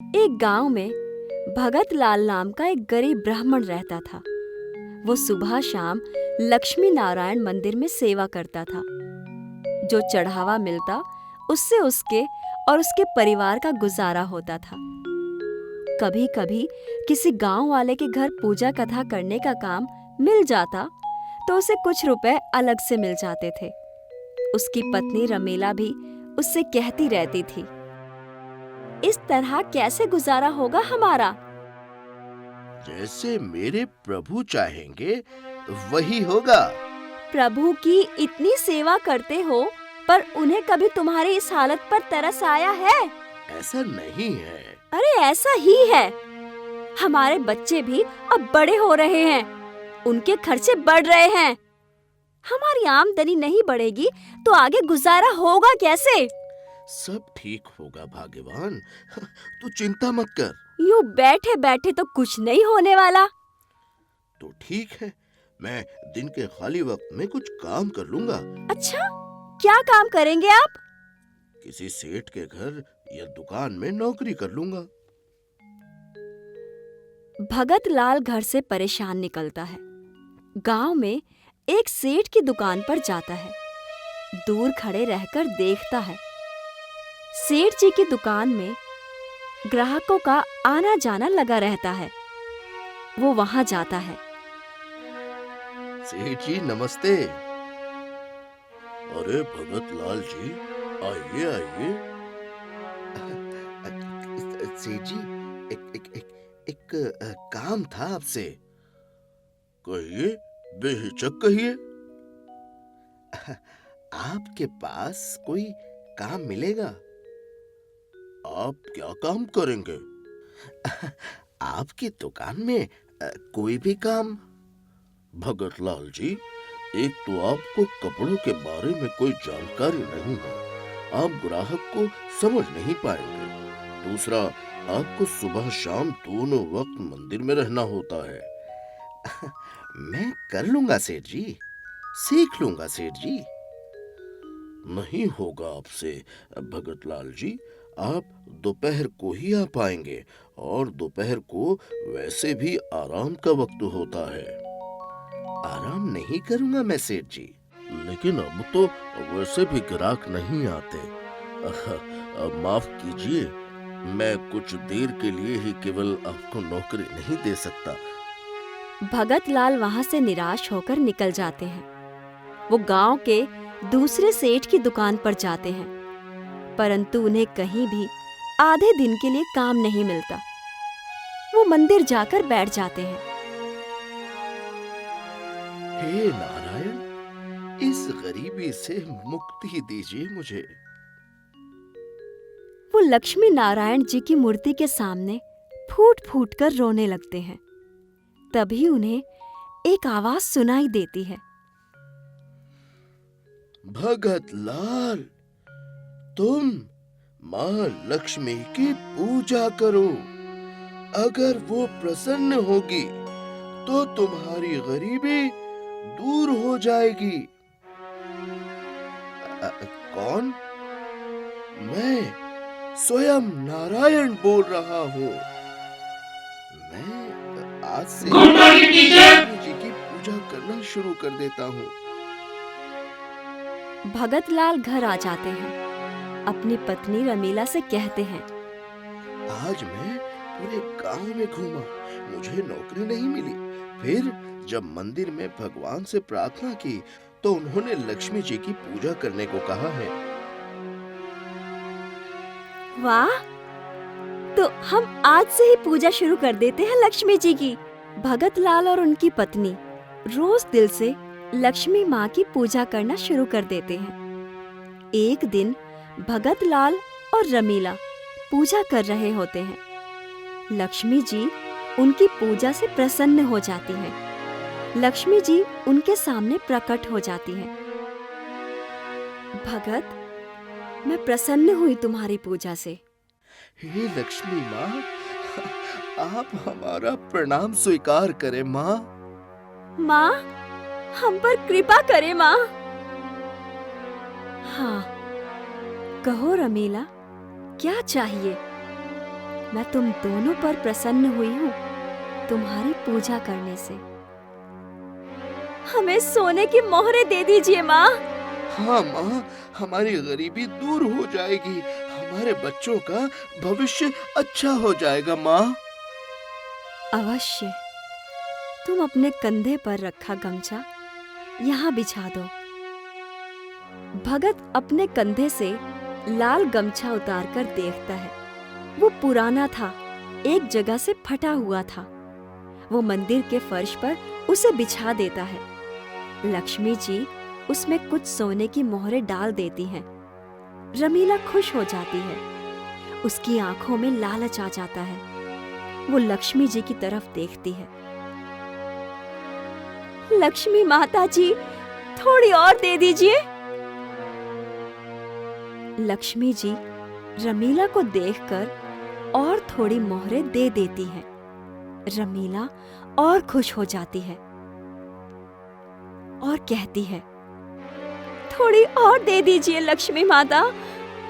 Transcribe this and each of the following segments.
एक गांव में भगत लाल नाम का एक गरीब ब्राह्मण रहता था। वो सुबह शाम लक्ष्मी नारायण मंदिर में सेवा करता था। जो चढ़ावा मिलता उससे उसके और उसके परिवार का गुजारा होता था। कभी कभी किसी गांव वाले के घर पूजा कथा करने का काम मिल जाता तो उसे कुछ रुपए अलग से मिल जाते थे। उसकी पत्नी रमीला भी उससे कहती रहती थी, इस तरह कैसे गुजारा होगा हमारा। जैसे मेरे प्रभु चाहेंगे वही होगा। प्रभु की इतनी सेवा करते हो पर उन्हें कभी तुम्हारी इस हालत पर तरस आया है? ऐसा नहीं है। अरे ऐसा ही है। हमारे बच्चे भी अब बड़े हो रहे हैं, उनके खर्चे बढ़ रहे हैं। हमारी आमदनी नहीं बढ़ेगी तो आगे गुजारा होगा कैसे? सब ठीक होगा भाग्यवान, तू चिंता मत कर। यूं बैठे बैठे तो कुछ नहीं होने वाला। तो ठीक है, मैं दिन के खाली वक्त में कुछ काम कर लूंगा। अच्छा, क्या काम करेंगे आप? किसी सेठ के घर या दुकान में नौकरी कर लूंगा। भगत लाल घर से परेशान निकलता है। गांव में एक सेठ की दुकान पर जाता है। दूर खड़े रहकर देखता है। सेठ जी की दुकान में ग्राहकों का आना जाना लगा रहता है। वो वहां जाता है। सेठ जी नमस्ते। अरे भगत लाल जी, आइए आइए। सेठ जी, एक काम था आपसे। कहिए, बेहिचक कहिए। आपके पास कोई काम मिलेगा? आप क्या काम करेंगे? आपकी दुकान में कोई भी काम। भगत लाल जी, एक तो आपको कपड़ों के बारे में कोई जानकारी नहीं है, आप ग्राहक को समझ नहीं पाएंगे। दूसरा, आपको सुबह शाम दोनों वक्त मंदिर में रहना होता है। मैं कर लूंगा सेठ जी, सीख लूंगा सेठ जी। नहीं होगा आपसे भगत लाल जी, आप दोपहर को ही आ पाएंगे और दोपहर को वैसे भी आराम का वक्त होता है। आराम नहीं करूंगा मैं सेठ जी। लेकिन अब तो वैसे भी ग्राहक नहीं आते। माफ कीजिए, मैं कुछ देर के लिए ही केवल आपको नौकरी नहीं दे सकता। भगत लाल वहां से निराश होकर निकल जाते हैं। वो गांव के दूसरे सेठ की दुकान पर जाते हैं, परंतु उन्हें कहीं भी आधे दिन के लिए काम नहीं मिलता। वो मंदिर जाकर बैठ जाते हैं। हे नारायण, इस गरीबी से मुक्ति दीजिए मुझे। वो लक्ष्मी नारायण जी की मूर्ति के सामने फूट फूट कर रोने लगते हैं। तभी उन्हें एक आवाज सुनाई देती है। भगत लाल, तुम माँ लक्ष्मी की पूजा करो। अगर वो प्रसन्न होगी तो तुम्हारी गरीबी दूर हो जाएगी। कौन? मैं स्वयं नारायण बोल रहा हूँ। मैं आज से लक्ष्मी जी की पूजा करना शुरू कर देता हूँ। भगत लाल घर आ जाते हैं। अपनी पत्नी रमीला से कहते हैं, आज मैं पूरे गांव में घूमा, मुझे नौकरी नहीं मिली। फिर जब मंदिर में भगवान से प्रार्थना की तो उन्होंने लक्ष्मी जी की पूजा करने को कहा है। वाह, तो हम आज से ही पूजा शुरू कर देते हैं लक्ष्मी जी की। भगत लाल और उनकी पत्नी रोज दिल से लक्ष्मी माँ की पूजा करना शुरू कर देते हैं। एक दिन भगत लाल और रमीला पूजा कर रहे होते हैं। लक्ष्मी जी उनकी पूजा से प्रसन्न हो जाती हैं। लक्ष्मी जी उनके सामने प्रकट हो जाती हैं। भगत, मैं प्रसन्न हुई तुम्हारी पूजा से। हे लक्ष्मी माँ, आप हमारा प्रणाम स्वीकार करें माँ। माँ, हम पर कृपा करें माँ। हाँ, कहो रमीला, क्या चाहिए? मैं तुम दोनों पर प्रसन्न हुई हूँ तुम्हारी पूजा करने से। हमें सोने की मोहरें दे दीजिए माँ। हाँ माँ, हमारी गरीबी दूर हो जाएगी, हमारे बच्चों का भविष्य अच्छा हो जाएगा माँ। अवश्य। तुम अपने कंधे पर रखा गमछा यहाँ बिछा दो। भगत अपने कंधे से लाल गमछा उतारकर देखता है। वो पुराना था, एक जगह से फटा हुआ था। वो मंदिर के फर्श पर उसे बिछा देता है। लक्ष्मी जी उसमें कुछ सोने की मोहरें डाल देती हैं। रमीला खुश हो जाती है। उसकी आंखों में लालच आ जाता है। वो लक्ष्मी जी की तरफ देखती है। लक्ष्मी माता जी, थोड़ी और दे दीजिए। लक्ष्मी जी रमीला को देखकर और थोड़ी मोहरें दे देती हैं। रमीला और खुश हो जाती है और कहती है, थोड़ी और दे दीजिए लक्ष्मी माता,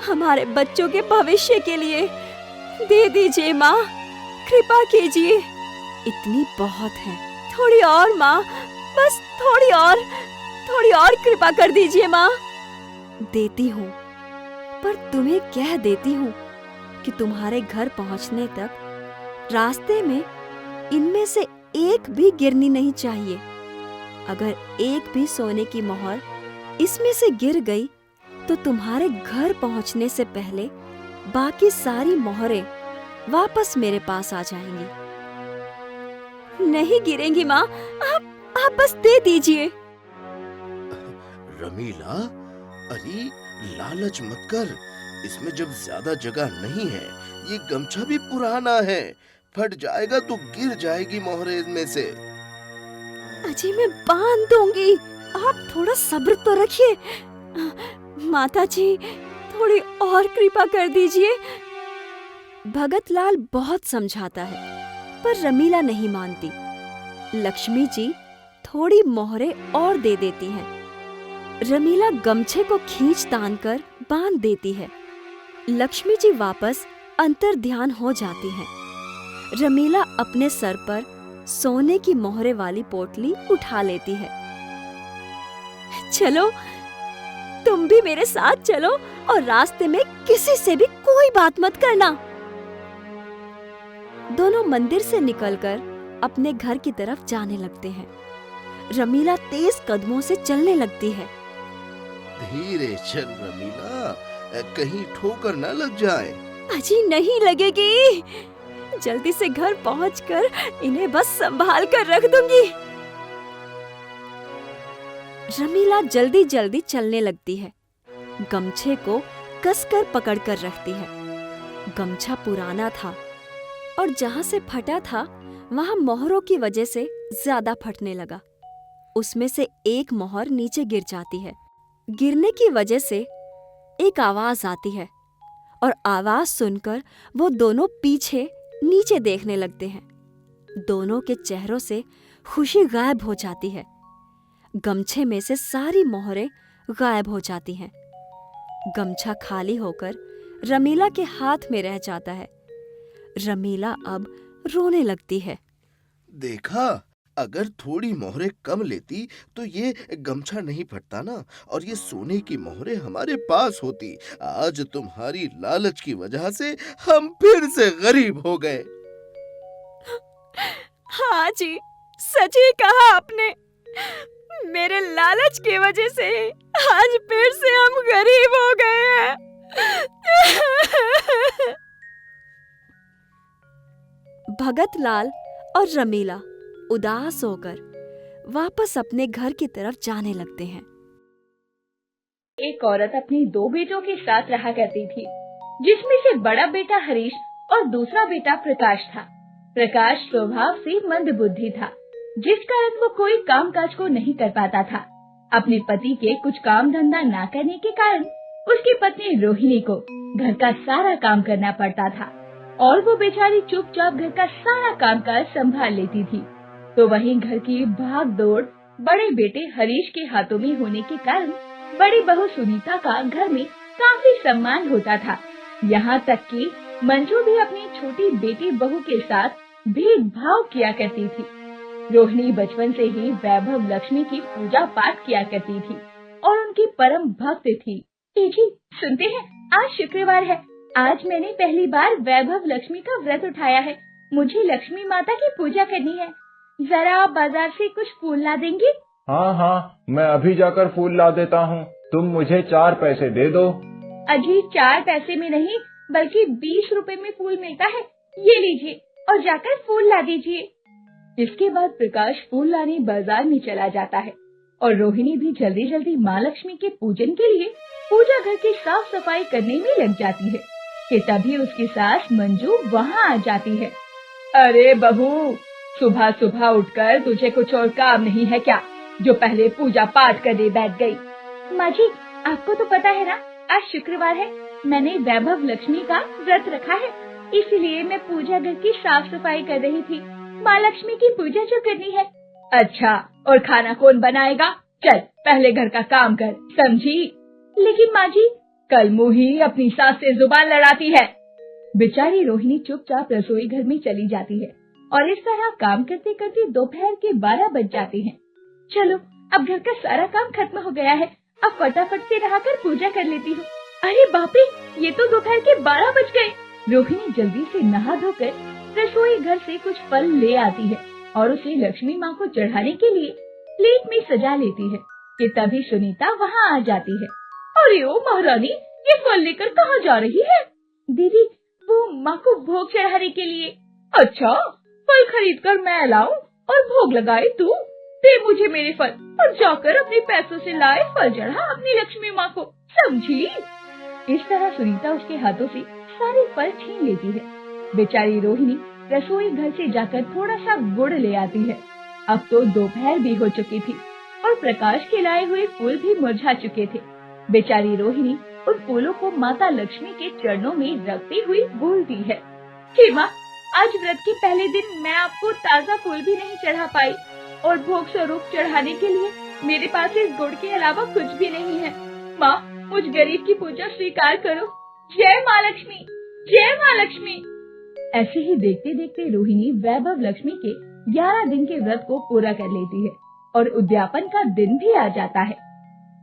हमारे बच्चों के भविष्य के लिए दे दीजिए माँ, कृपा कीजिए। इतनी बहुत है, थोड़ी और माँ, बस थोड़ी और कृपा कर दीजिए माँ। देती हूँ, पर तुम्हें कह देती हूँ कि तुम्हारे घर पहुँचने तक रास्ते में इनमें से एक भी गिरनी नहीं चाहिए। अगर एक भी सोने की मोहर इसमें से गिर गई तो तुम्हारे घर पहुँचने से पहले बाकी सारी मोहरें वापस मेरे पास आ जाएंगी। नहीं गिरेंगी माँ, आप बस दे दीजिए। रमीला, अरे लालच मत कर, इसमें जब ज्यादा जगह नहीं है, ये गमछा भी पुराना है, फट जाएगा तो गिर जाएगी मोहरे इनमें से। अजी मैं बांध दूंगी, आप थोड़ा सब्र तो रखिए। माता जी, थोड़ी और कृपा कर दीजिए। भगत लाल बहुत समझाता है, पर रमीला नहीं मानती। लक्ष्मी जी थोड़ी मोहरें और दे देती हैं। रमीला गमछे को खींच तान कर बांध देती है। लक्ष्मी जी वापस अंतर ध्यान हो जाती हैं। रमीला अपने सर पर सोने की मोहरे वाली पोटली उठा लेती है। चलो, तुम भी मेरे साथ चलो और रास्ते में किसी से भी कोई बात मत करना। दोनों मंदिर से निकलकर अपने घर की तरफ जाने लगते हैं। रमीला तेज कदमों से चलने लगती है। धीरे चल रमीला, कहीं ठोकर न लग जाए। अजी नहीं लगेगी, जल्दी से घर पहुंचकर इन्हें बस संभाल कर रख दूंगी। रमीला जल्दी जल्दी चलने लगती है। गमछे को कसकर पकड़कर रखती है। गमछा पुराना था और जहां से फटा था वहां मोहरों की वजह से ज्यादा फटने लगा। उसमें से एक मोहर नीचे गिर जाती है। गिरने की वजह से एक आवाज आती है और आवाज सुनकर वो दोनों पीछे नीचे देखने लगते हैं। दोनों के चेहरों से खुशी गायब हो जाती है। गमछे में से सारी मोहरें गायब हो जाती हैं। गमछा खाली होकर रमीला के हाथ में रह जाता है। रमीला अब रोने लगती है। देखा, अगर थोड़ी मोहरें कम लेती तो ये गमछा नहीं फटता ना, और ये सोने की मोहरें हमारे पास होती। आज तुम्हारी लालच की वजह से हम फिर से गरीब हो गए। हाँ जी, सच ही कहा आपने। मेरे लालच की वजह से आज फिर से हम गरीब हो गए हैं। भगत लाल और रमीला उदास होकर वापस अपने घर की तरफ जाने लगते हैं। एक औरत अपने 2 बेटों के साथ रहा करती थी, जिसमें से बड़ा बेटा हरीश और दूसरा बेटा प्रकाश था। प्रकाश स्वभाव से मंद बुद्धि था, जिस कारण वो कोई काम काज को नहीं कर पाता था। अपने पति के कुछ काम धंधा न करने के कारण उसकी पत्नी रोहिणी को घर का सारा काम करना पड़ता था और वो बेचारी चुपचाप घर का सारा कामकाज संभाल लेती थी। तो वहीं घर की भाग दौड़ बड़े बेटे हरीश के हाथों में होने के कारण बड़ी बहू सुनीता का घर में काफी सम्मान होता था। यहाँ तक कि मंजू भी अपनी छोटी बेटी बहू के साथ भेदभाव किया करती थी। रोहिणी बचपन से ही वैभव लक्ष्मी की पूजा पाठ किया करती थी और उनकी परम भक्त थी। जी सुनते हैं, आज शुक्रवार है। आज मैंने पहली बार वैभव लक्ष्मी का व्रत उठाया है। मुझे लक्ष्मी माता की पूजा करनी है। जरा आप बाजार से कुछ फूल ला देंगे? हाँ हाँ, मैं अभी जाकर फूल ला देता हूँ। तुम मुझे 4 पैसे दे दो। अजी 4 पैसे में नहीं बल्कि 20 रुपए में फूल मिलता है। ये लीजिए और जाकर फूल ला दीजिए। इसके बाद प्रकाश फूल लाने बाजार में चला जाता है और रोहिणी भी जल्दी जल्दी माँ लक्ष्मी के पूजन के लिए पूजा घर की साफ सफाई करने में लग जाती है कि तभी उसकी सास मंजू वहाँ आ जाती है। अरे बहू, सुबह सुबह उठकर तुझे कुछ और काम नहीं है क्या, जो पहले पूजा पाठ करने बैठ गई? माँ जी, आपको तो पता है ना, आज शुक्रवार है। मैंने वैभव लक्ष्मी का व्रत रखा है, इसलिए मैं पूजा घर की साफ सफाई कर रही थी। माँ लक्ष्मी की पूजा जो करनी है। अच्छा, और खाना कौन बनाएगा? चल पहले घर का काम कर, समझी? लेकिन माँ जी, कल मुही अपनी सास से जुबान लड़ाती है। बेचारी रोहिणी चुपचाप रसोई घर में चली जाती है और इस तरह काम करते करते दोपहर के 12 बज जाते हैं। चलो, अब घर का सारा काम खत्म हो गया है। अब फटाफट से नहाकर पूजा कर लेती हूँ। अरे बाप रे, ये तो दोपहर के 12 बज गए। रोहिणी जल्दी से नहा धोकर रसोई घर से कुछ फल ले आती है और उसे लक्ष्मी माँ को चढ़ाने के लिए प्लेट में सजा लेती है कि तभी सुनीता वहाँ आ जाती है। अरे ओ महारानी, ये फल लेकर कहाँ जा रही है? दीदी, वो माँ को भोग चढ़ाने के लिए। अच्छा, फल खरीद कर मैं लाऊं और भोग लगाए तू? दे मुझे मेरे फल और जाकर अपने पैसों से लाए फल चढ़ा अपनी लक्ष्मी माँ को, समझी? इस तरह सुनीता उसके हाथों से सारे फल छीन लेती है। बेचारी रोहिणी रसोई घर से जाकर थोड़ा सा गुड़ ले आती है। अब तो दोपहर भी हो चुकी थी और प्रकाश के लाए हुए फूल भी मुरझा चुके थे। बेचारी रोहिणी उन फूलों को माता लक्ष्मी के चरणों में रखती हुई बोलती है, हे माँ, आज व्रत के पहले दिन मैं आपको ताज़ा फूल भी नहीं चढ़ा पाई और भोग स्वरूप चढ़ाने के लिए मेरे पास इस गुड़ के अलावा कुछ भी नहीं है। माँ, मुझ गरीब की पूजा स्वीकार करो। जय माँ लक्ष्मी, जय माँ लक्ष्मी। ऐसे ही देखते देखते रोहिणी वैभव लक्ष्मी के 11 दिन के व्रत को पूरा कर लेती है और उद्यापन का दिन भी आ जाता है।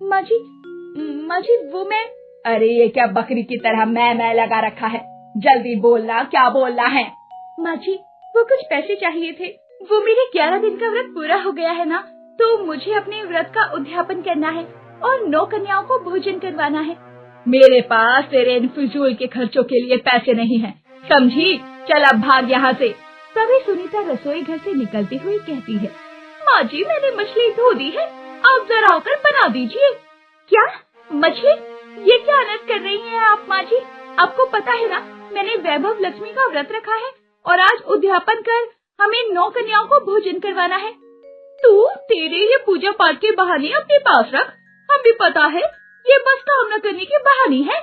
माँ जी वो मैं। अरे ये क्या बकरी की तरह मैं लगा रखा है, जल्दी बोलना, क्या बोलना है? माँ जी, वो कुछ पैसे चाहिए थे। वो मेरे 11 दिन का व्रत पूरा हो गया है ना, तो मुझे अपने व्रत का उद्यापन करना है और 9 कन्याओं को भोजन करवाना है। मेरे पास तेरे इन फिजूल के खर्चों के लिए पैसे नहीं है, समझी? चल अब भाग यहाँ से। तभी सुनीता रसोई घर से निकलती हुई कहती है, माँ जी, मैंने मछली धो दी है, आप जरा आकर बना दीजिए। क्या मछली? ये क्या अनर्थ कर रही हैं आप माँ जी? आपको पता है ना, मैंने वैभव लक्ष्मी का व्रत रखा है और आज उद्यापन कर हमें 9 कन्याओं को भोजन करवाना है। तू तेरे ये पूजा पाठ के बहाने अपने पास रख, हमें पता है ये बस काम न करने के बहाने है।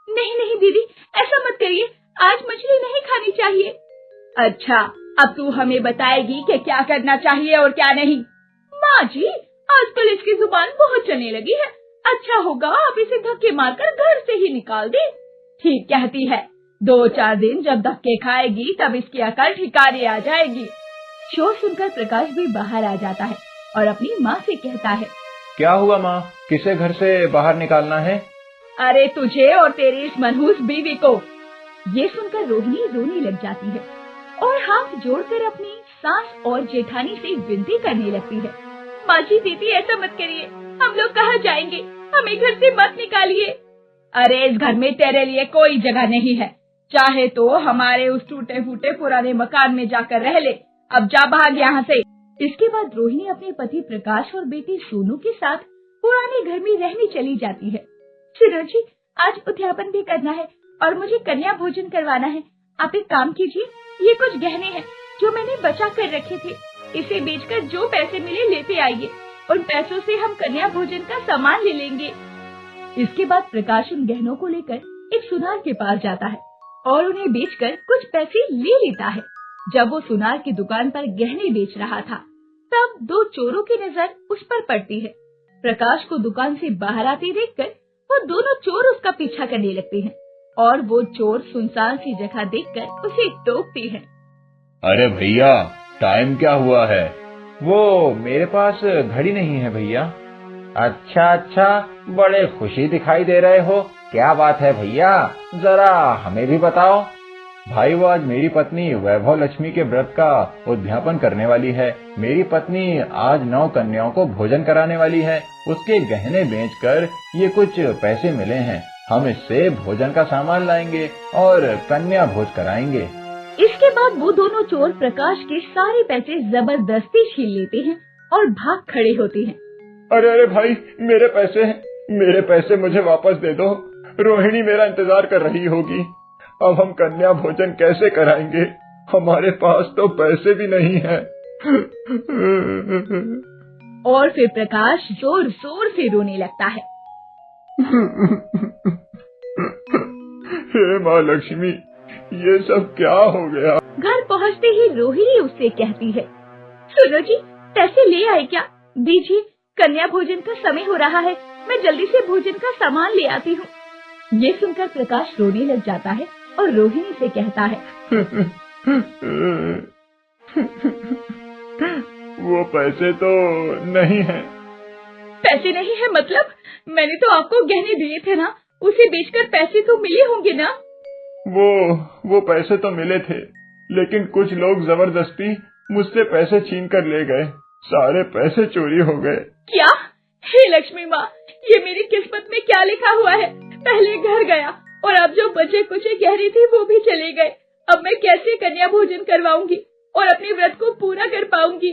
नहीं नहीं दीदी, ऐसा मत करिए, आज मछली नहीं खानी चाहिए। अच्छा, अब तू हमें बताएगी कि क्या करना चाहिए और क्या नहीं। माँ जी, आजकल इसकी जुबान बहुत चलने लगी है, अच्छा होगा आप इसे धक्के मारकर घर से ही निकाल दे। ठीक कहती है, 2-4 दिन जब धक्के खाएगी तब इसकी अकल ठिकाने आ जाएगी। शोर सुनकर प्रकाश भी बाहर आ जाता है और अपनी माँ से कहता है, क्या हुआ माँ, किसे घर से बाहर निकालना है? अरे तुझे और तेरी इस मनहूस बीवी को। ये सुनकर रोहिणी रोने लग जाती है और हाथ जोड़कर अपनी सास और जेठानी से विनती करने लगती है, माँ जी दीदी ऐसा मत करिए, हम लोग कहाँ जाएंगे, हमें घर से मत निकालिए। अरे इस घर में तेरे लिए कोई जगह नहीं है, चाहे तो हमारे उस टूटे फूटे पुराने मकान में जाकर रह ले, अब जा भाग यहाँ से। इसके बाद रोहिणी अपने पति प्रकाश और बेटी सोनू के साथ पुराने घर में रहने चली जाती है। सुनो जी, आज उद्यापन भी करना है और मुझे कन्या भोजन करवाना है। आप एक काम कीजिए, ये कुछ गहने हैं जो मैंने बचा कर रखे थे, इसे बेचकर जो पैसे मिले लेते आइए, उन पैसों से हम कन्या भोजन का सामान ले लेंगे। इसके बाद प्रकाश उन गहनों को लेकर एक सुनार के पास जाता है और उन्हें बेचकर कुछ पैसे ले लेता है। जब वो सुनार की दुकान पर गहने बेच रहा था, तब 2 चोरों की नजर उस पर पड़ती है। प्रकाश को दुकान से बाहर आते देखकर वो दोनों चोर उसका पीछा करने लगते हैं और वो चोर सुनसान सी जगह देखकर उसे टोकती है। अरे भैया, टाइम क्या हुआ है? वो मेरे पास घड़ी नहीं है भैया। अच्छा अच्छा, बड़े खुशी दिखाई दे रहे हो, क्या बात है भैया, जरा हमें भी बताओ। भाई, वो आज मेरी पत्नी वैभव लक्ष्मी के व्रत का उद्यापन करने वाली है। मेरी पत्नी आज 9 कन्याओं को भोजन कराने वाली है। उसके गहने बेचकर ये कुछ पैसे मिले हैं। हम इससे भोजन का सामान लाएंगे और कन्या भोज कराएंगे। इसके बाद वो दोनों चोर प्रकाश के सारे पैसे जबरदस्ती छीन लेते हैं और भाग खड़े होते हैं। अरे अरे भाई, मेरे पैसे मुझे वापस दे दो। रोहिणी मेरा इंतजार कर रही होगी। अब हम कन्या भोजन कैसे कराएंगे? हमारे पास तो पैसे भी नहीं है। और फिर प्रकाश जोर जोर से रोने लगता है। हे माँ लक्ष्मी, ये सब क्या हो गया? घर पहुँचते ही रोहिणी उससे कहती है, सुनो जी, पैसे ले आए क्या? दीजिए, कन्या भोजन का समय हो रहा है, मैं जल्दी से भोजन का सामान ले आती हूँ। ये सुनकर प्रकाश रोने लग जाता है और रोहिणी से कहता है, वो पैसे तो नहीं है। पैसे नहीं है मतलब? मैंने तो आपको गहने दिए थे ना, उसे बेचकर पैसे तो मिले होंगे ना? वो पैसे तो मिले थे, लेकिन कुछ लोग जबरदस्ती मुझसे पैसे छीन कर ले गए। सारे पैसे चोरी हो गए। क्या? हे लक्ष्मी माँ, ये मेरी किस्मत में क्या लिखा हुआ है? पहले घर गया और अब जो बचे कुचे गहने थे वो भी चले गए। अब मैं कैसे कन्या भोजन करवाऊंगी और अपने व्रत को पूरा कर पाऊंगी?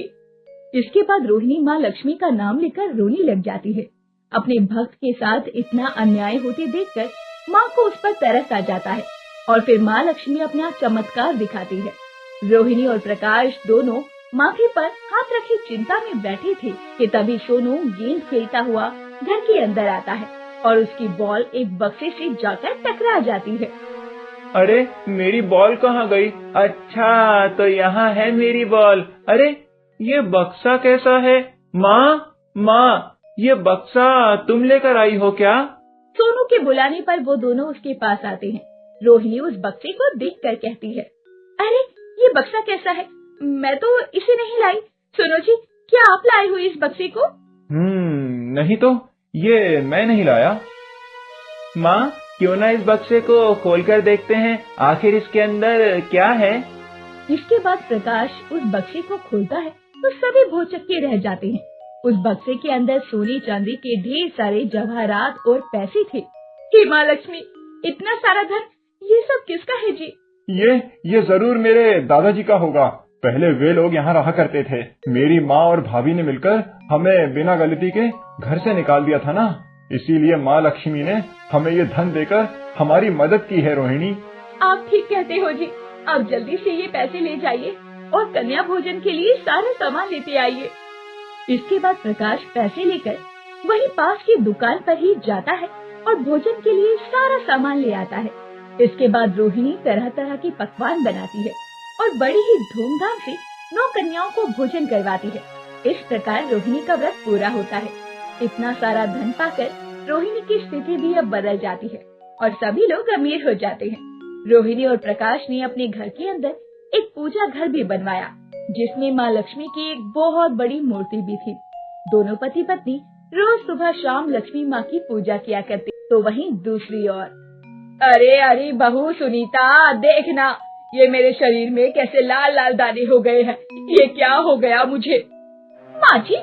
इसके बाद रोहिणी माँ लक्ष्मी का नाम लेकर रोने लग जाती है। अपने भक्त के साथ इतना अन्याय होते देखकर माँ को उस पर तरस आ जाता है और फिर माँ लक्ष्मी अपना चमत्कार दिखाती है। रोहिणी और प्रकाश दोनों माथे पर हाथ रखे चिंता में बैठे थे कि तभी सोनू गेंद खेलता हुआ घर के अंदर आता है और उसकी बॉल एक बक्से से जाकर टकरा जाती है। अरे, मेरी बॉल कहाँ गई? अच्छा, तो यहाँ है मेरी बॉल। अरे, ये बक्सा कैसा है? माँ, ये बक्सा तुम लेकर आई हो क्या? सोनू के बुलाने पर वो दोनों उसके पास आते हैं। रोहिणी उस बक्से को देखकर कहती है, अरे, ये बक्सा कैसा है? मैं तो इसे नहीं लाई। सोनू जी, क्या आप लाए हुए इस बक्से को? नहीं तो, ये मैं नहीं लाया। माँ, क्यों ना इस बक्से को खोलकर देखते हैं, आखिर इसके अंदर क्या है? इसके बाद प्रकाश उस बक्से को खोलता है तो सभी भौचक्के रह जाते हैं। उस बक्से के अंदर सोने चांदी के ढेर सारे जवाहरात और पैसे थे। हे माँ लक्ष्मी, इतना सारा धन, ये सब किसका है जी? ये जरूर मेरे दादाजी का होगा। पहले वे लोग यहाँ रहा करते थे। मेरी माँ और भाभी ने मिलकर हमें बिना गलती के घर से निकाल दिया था ना, इसीलिए माँ लक्ष्मी ने हमें ये धन देकर हमारी मदद की है। रोहिणी, आप ठीक कहते हो जी। आप जल्दी से ये पैसे ले जाइए और कन्या भोजन के लिए सारा सामान लेते आइए। इसके बाद प्रकाश पैसे लेकर वहीं पास की दुकान पर ही जाता है और भोजन के लिए सारा सामान ले आता है। इसके बाद रोहिणी तरह तरह की पकवान बनाती है और बड़ी ही धूमधाम से 9 कन्याओं को भोजन करवाती है। इस प्रकार रोहिणी का व्रत पूरा होता है। इतना सारा धन पाकर रोहिणी की स्थिति भी अब बदल जाती है और सभी लोग अमीर हो जाते हैं। रोहिणी और प्रकाश ने अपने घर के अंदर एक पूजा घर भी बनवाया, जिसमें माँ लक्ष्मी की एक बहुत बड़ी मूर्ति भी थी। दोनों पति पत्नी रोज सुबह शाम लक्ष्मी माँ की पूजा किया करते। तो वहीं दूसरी ओर, अरे बहू सुनीता, देखना ये मेरे शरीर में कैसे लाल लाल दाने हो गए हैं। ये क्या हो गया मुझे? माँ जी,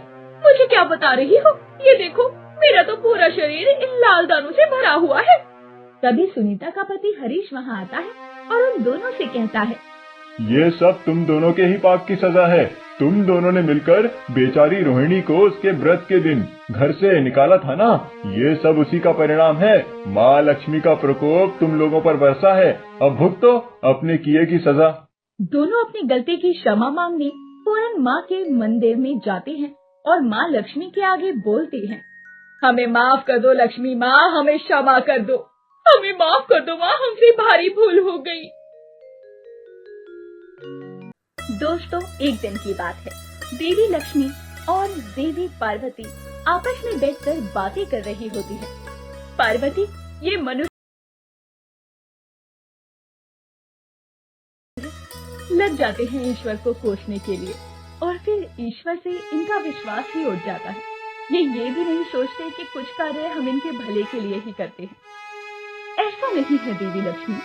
मुझे क्या बता रही हो? ये देखो, मेरा तो पूरा शरीर इन लाल दानों से भरा हुआ है। तभी सुनीता का पति हरीश वहाँ आता है और उन दोनों से कहता है, ये सब तुम दोनों के ही पाप की सजा है। तुम दोनों ने मिलकर बेचारी रोहिणी को उसके व्रत के दिन घर से निकाला था ना, ये सब उसी का परिणाम है। माँ लक्ष्मी का प्रकोप तुम लोगों पर बरसा है। अब भुगतो अपने किए की सजा। दोनों अपनी गलती की क्षमा मांगने फौरन माँ के मंदिर में जाते हैं और माँ लक्ष्मी के आगे बोलते हैं, हमें माफ कर दो लक्ष्मी माँ, हमें क्षमा कर दो, हमें माफ कर दो माँ, हमसे भारी भूल हो गई। दोस्तों, एक दिन की बात है। देवी लक्ष्मी और देवी पार्वती आपस में बैठकर बातें कर रही होती है। पार्वती, ये मनुष्य लग जाते हैं ईश्वर को कोसने के लिए और फिर ईश्वर से इनका विश्वास ही उठ जाता है। ये भी नहीं सोचते कि कुछ कार्य हम इनके भले के लिए ही करते हैं। ऐसा नहीं है देवी लक्ष्मी,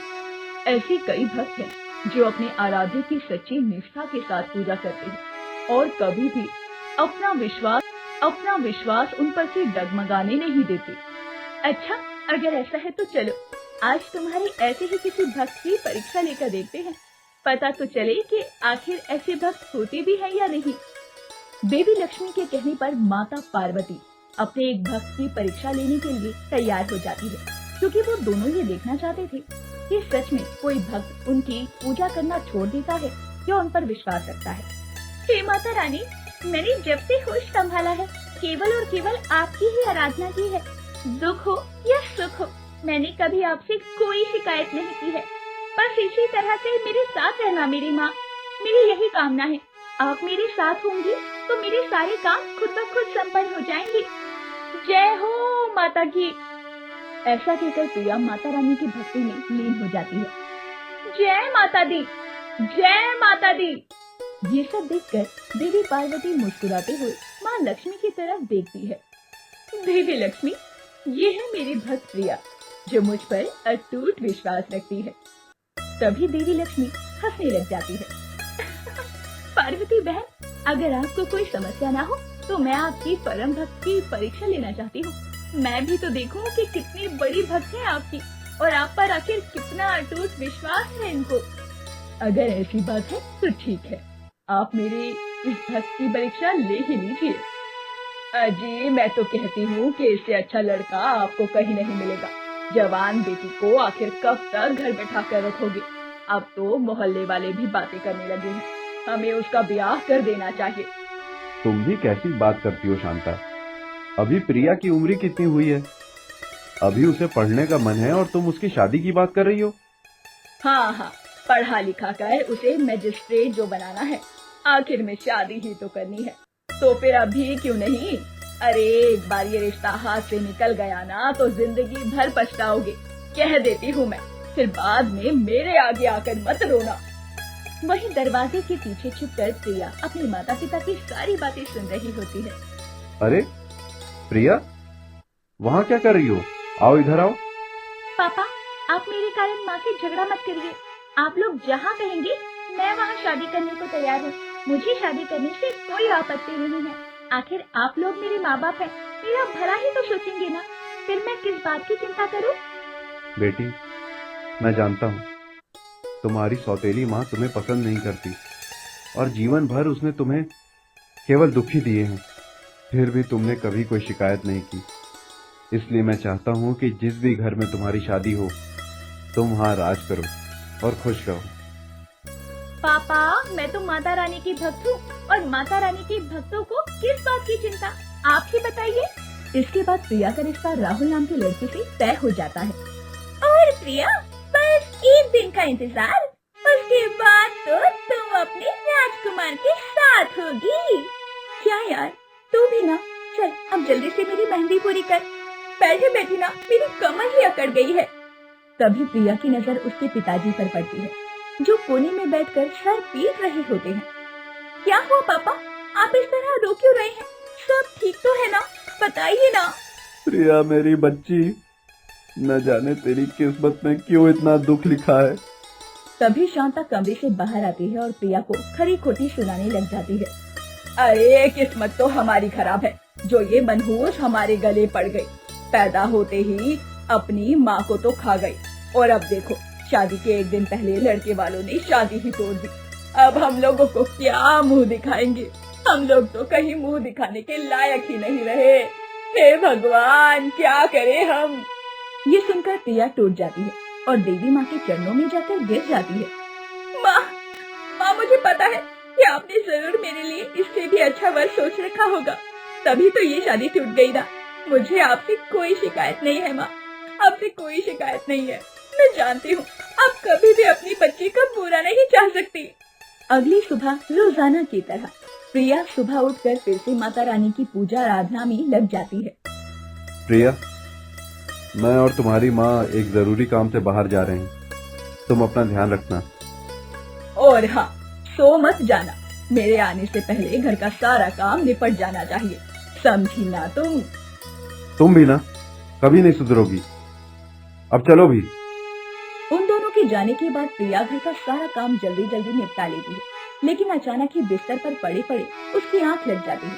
ऐसे कई भक्त हैं जो अपने आराध्य की सच्ची निष्ठा के साथ पूजा करते हैं और कभी भी अपना विश्वास उन पर से डगमगाने नहीं देते। अच्छा, अगर ऐसा है तो चलो आज तुम्हारे ऐसे ही किसी भक्त की परीक्षा लेकर देखते हैं, पता तो चले कि आखिर ऐसे भक्त होते भी हैं या नहीं। देवी लक्ष्मी के कहने पर माता पार्वती अपने एक भक्त की परीक्षा लेने के लिए तैयार हो जाती है, क्योंकि वो दोनों ये देखना चाहते थे कि सच में कोई भक्त उनकी पूजा करना छोड़ देता है या उन पर विश्वास रखता है। हे माता रानी, मैंने जब से होश संभाला है केवल और केवल आपकी ही आराधना की है। दुख हो या सुख हो, मैंने कभी आपसे कोई शिकायत नहीं की है। बस इसी तरह से मेरे साथ रहना मेरी माँ, मेरी यही कामना है। आप मेरे साथ होंगी तो मेरे सारे काम खुद ब खुद संपन्न हो जाएंगे। जय हो माता की। ऐसा कहकर प्रिया माता रानी की भक्ति में लीन हो जाती है। जय माता दी, जय माता दी। ये सब देखकर देवी पार्वती मुस्कुराते हुए माँ लक्ष्मी की तरफ देखती है। देवी लक्ष्मी, ये है मेरी भक्त प्रिया जो मुझ पर अटूट विश्वास रखती है। तभी देवी लक्ष्मी हंसने लग जाती है। पार्वती बहन, अगर आपको कोई समस्या ना हो तो मैं आपकी परम भक्त की परीक्षा लेना चाहती हूँ। मैं भी तो देखूं कि कितनी बड़ी भक्त है आपकी और आप पर आखिर कितना अटूट विश्वास है इनको। अगर ऐसी बात है तो ठीक है, आप मेरी इस भक्त की परीक्षा ले ही लीजिए। अजी, मैं तो कहती हूँ कि इससे अच्छा लड़का आपको कहीं नहीं मिलेगा। जवान बेटी को आखिर कब तक घर बैठा कर रखोगे? अब तो मोहल्ले वाले भी बातें करने लगे हैं, हमें उसका ब्याह कर देना चाहिए। तुम भी कैसी बात करती हो शांता? अभी प्रिया की उम्र कितनी हुई है? अभी उसे पढ़ने का मन है और तुम उसकी शादी की बात कर रही हो? हाँ, पढ़ा लिखा कर उसे मैजिस्ट्रेट जो बनाना है, आखिर में शादी ही तो करनी है, तो फिर अभी क्यों नहीं? अरे एक बार ये रिश्ता हाथ से निकल गया ना तो जिंदगी भर पछताओगे, कह देती हूँ मैं। फिर बाद में मेरे आगे आकर मत रोना। वहीं दरवाजे के पीछे छुपकर प्रिया अपने माता पिता की सारी बातें सुन रही होती है। अरे प्रिया, वहाँ क्या कर रही हो? आओ इधर आओ। पापा, आप मेरे कारण माँ से झगड़ा मत करिए। आप लोग जहाँ कहेंगे मैं वहाँ शादी करने को तैयार हूँ। मुझे शादी करने से कोई आपत्ति नहीं है। आखिर आप लोग मेरे माँ बाप हैं, मेरा भला ही तो सोचेंगे ना। फिर मैं किस बात की चिंता करूँ? बेटी, मैं जानता हूँ तुम्हारी सौतेली माँ तुम्हें पसंद नहीं करती और जीवन भर उसने तुम्हें केवल दुख ही दिए हैं, फिर भी तुमने कभी कोई शिकायत नहीं की। इसलिए मैं चाहता हूँ कि जिस भी घर में तुम्हारी शादी हो तुम वहाँ राज करो और खुश रहो। पापा, मैं तो माता रानी की भक्त हूँ और माता रानी के भक्तों को किस बात की चिंता, आप ही बताइए। इसके बाद प्रिया का रिश्ता राहुल नाम के लड़के से तय हो जाता है। और प्रिया, बस एक दिन का इंतजार, उसके बाद तो तुम अपने राजकुमार के साथ होगी। क्या यार, तू भी ना, चल अब जल्दी से मेरी मेहंदी पूरी कर। बैठे बैठे ना मेरी कमर ही अकड़ गई है। तभी प्रिया की नजर उसके पिताजी पर पड़ती है, जो कोने में बैठकर सर पीट रहे होते हैं। क्या हुआ पापा, आप इस तरह रो क्यों रहे हैं? सब ठीक तो है ना, बताइए ना। प्रिया मेरी बच्ची, न जाने तेरी किस्मत में क्यों इतना दुख लिखा है। तभी शांता कमरे से बाहर आती है और प्रिया को खरी खोटी सुनाने लग जाती है। अरे किस्मत तो हमारी खराब है, जो ये मनहूस हमारे गले पड़ गई। पैदा होते ही अपनी माँ को तो खा गई और अब देखो शादी के एक दिन पहले लड़के वालों ने शादी ही तोड़ दी। अब हम लोगों को क्या मुंह दिखाएंगे? हम लोग तो कहीं मुंह दिखाने के लायक ही नहीं रहे। हे भगवान, क्या करें हम? ये सुनकर प्रिया टूट जाती है और देवी माँ के चरणों में जाकर गिर जाती है। माँ, मुझे पता है कि आपने जरूर मेरे लिए इससे भी अच्छा वर सोच रखा होगा, तभी तो ये शादी टूट गई ना। मुझे आपसे कोई शिकायत नहीं है माँ, आपसे कोई शिकायत नहीं है। मैं जानती हूँ आप कभी भी अपनी बच्ची का बुरा नहीं चाह सकती। अगली सुबह रोजाना की तरह प्रिया सुबह उठकर फिर से माता रानी की पूजा आराधना में लग जाती है। प्रिया, मैं और तुम्हारी माँ एक जरूरी काम से बाहर जा रहे हैं, तुम अपना ध्यान रखना। और हाँ, सो मत जाना। मेरे आने से पहले घर का सारा काम निपट जाना चाहिए, समझी ना तुम भी ना कभी नहीं सुधरोगी। अब चलो भी। उन दोनों के जाने के बाद प्रिया घर का सारा काम जल्दी जल्दी निपटा लेती है, लेकिन अचानक ही बिस्तर पर पड़े पड़े उसकी आंख लग जाती है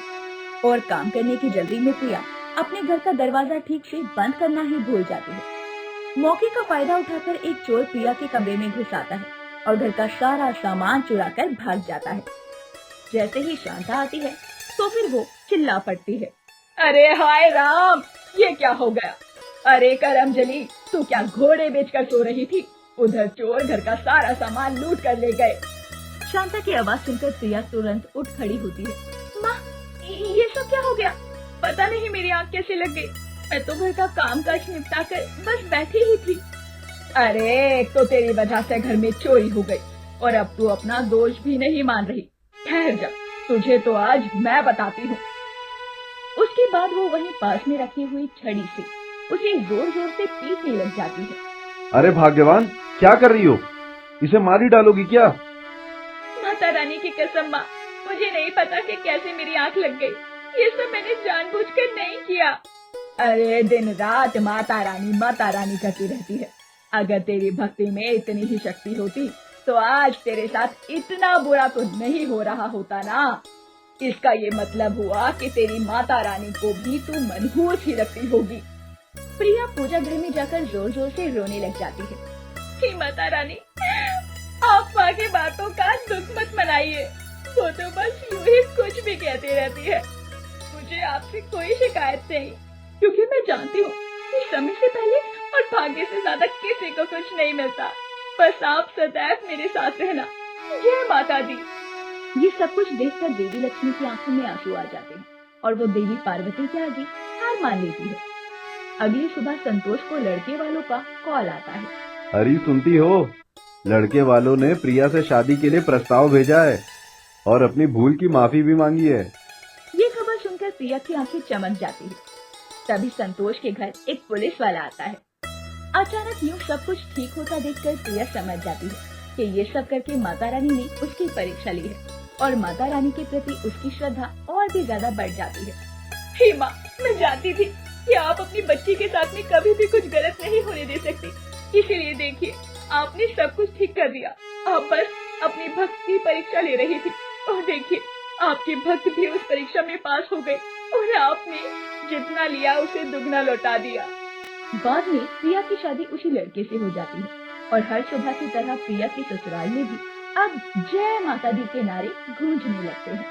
और काम करने की जल्दी में प्रिया अपने घर का दरवाजा ठीक से बंद करना ही भूल जाती है। मौके का फायदा उठाकर एक चोर प्रिया के कमरे में घुस आता है और घर का सारा सामान चुराकर भाग जाता है। जैसे ही शांता आती है तो फिर वो चिल्ला पड़ती है, अरे हाय राम, ये क्या हो गया? अरे करमजली, तू क्या घोड़े बेचकर सो रही थी? उधर चोर घर का सारा सामान लूट कर ले गए। शांता की आवाज सुनकर प्रिया तुरंत उठ खड़ी होती है। माँ, ये सब क्या हो गया? पता नहीं मेरी आँख कैसे लग गई। मैं तो घर का काम काज निपटा कर बस बैठी ही थी। अरे एक तो तेरी वजह से घर में चोरी हो गई और अब तू अपना दोष भी नहीं मान रही। ठहर जा, तुझे तो आज मैं बताती हूँ। उसके बाद वो वहीं पास में रखी हुई छड़ी से उसे जोर जोर से पीटने लग जाती है। अरे भाग्यवान, क्या कर रही हो? इसे मार ही डालोगी क्या? माता रानी की कसम माँ, मुझे नहीं पता कि कैसे मेरी आँख लग गई। ये सब मैंने जानबूझकर नहीं किया। अरे दिन रात माता रानी करती रहती है। अगर तेरी भक्ति में इतनी ही शक्ति होती तो आज तेरे साथ इतना बुरा तो नहीं हो रहा होता ना। इसका ये मतलब हुआ कि तेरी माता रानी को भी तू मनहूस ही रखती होगी। प्रिया पूजा घर में जाकर जोर जोर से रोने लग जाती है। हे माता रानी, आप माँ की बातों का दुख मत मनाइए। वो तो बस यूं ही कुछ भी कहती रहती है। मुझे आपसे कोई शिकायत नहीं, क्योंकि मैं जानती हूँ कि समय से पहले और भाग्य से ज्यादा किसी को कुछ नहीं मिलता। बस आप सदैव मेरे साथ रहना। जय माता दी। ये सब कुछ देखकर देवी लक्ष्मी की आंखों में आंसू आ जाते हैं और वो देवी पार्वती के आगे हार मान लेती है। अगली सुबह संतोष को लड़के वालों का कॉल आता है। हरी सुनती हो? लड़के वालों ने प्रिया से शादी के लिए प्रस्ताव भेजा है और अपनी भूल की माफी भी मांगी है। ये खबर सुनकर प्रिया की आंखें चमक जाती है। तभी संतोष के घर एक पुलिस वाला आता है। अचानक यूं सब कुछ ठीक होता देखकर प्रिया समझ जाती है कि ये सब करके माता रानी ने उसकी परीक्षा ली है और माता रानी के प्रति उसकी श्रद्धा और भी ज्यादा बढ़ जाती है। हे माँ, मैं जानती थी कि आप अपनी बच्ची के साथ में कभी भी कुछ गलत नहीं होने दे सकती, इसीलिए देखिए आपने सब कुछ ठीक कर दिया। आप बस अपनी भक्त की परीक्षा ले रही थी और देखिए आपके भक्त भी उस परीक्षा में पास हो गए और आपने जितना लिया उसे दुगना लौटा दिया। बाद में प्रिया की शादी उसी लड़के से हो जाती है और हर सुबह की तरह प्रिया के ससुराल में भी अब जय माता दी के नारे गूंजने लगते हैं।